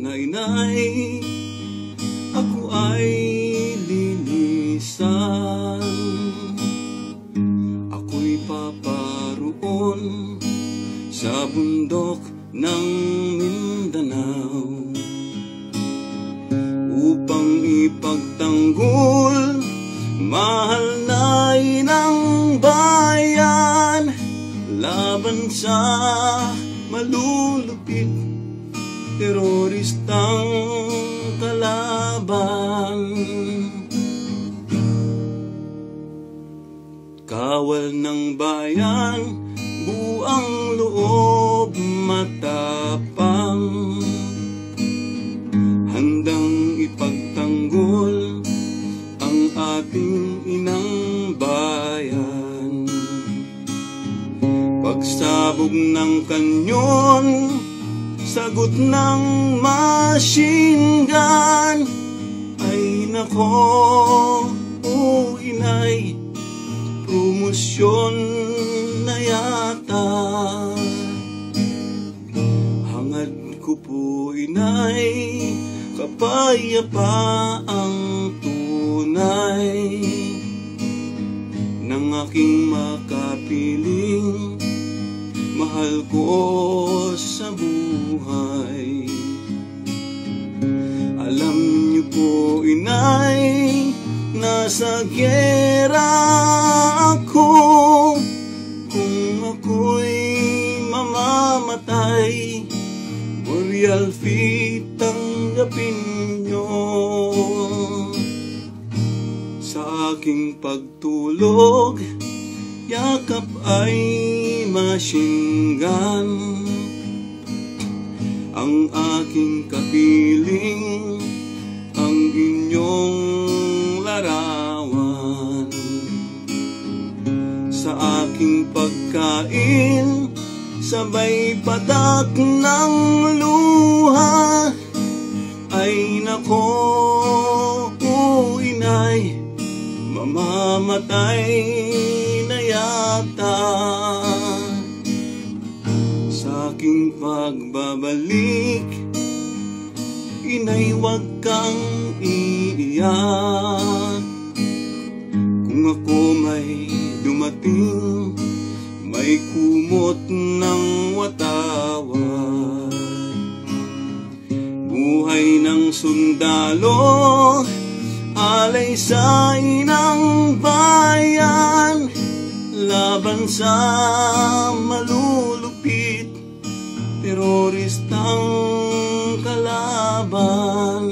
na inay, ako ay linisan. Ako'y paparoon sa bundok ng Mindanao upang ipagtanggol mahal na inang bayan laban sa malulupit teroristang kalaban. Kawal ng bayan, buang loob, matapang, handang ipagtanggol ang ating inang bayan. Pagsabog ng kanyon, sagot ng machine gun, ay nako, oh inay, promosyon na yata. Hangad ko po inay, kapayapaang tunay ng aking makapiling mahal ko sa buhay. Alam niyo po inay, nasa giyera ako. Kung ako'y mamamatay, burial fee tanggapin niyo. Sa aking pagtulog, yakap ay machine gun. Ang aking kapiling, ang inyong larawan. Sa aking pagkain, sabay patak ng luha, ay nako, oh inay, mamamatay na yata. Sa aking pagbabalik, inay, wag kang iiyak. Kung ako may dumating, may kumot ng watawat. Buhay ng sundalo, alay sa inang bayan, laban sa malulupit teroristang kalaban.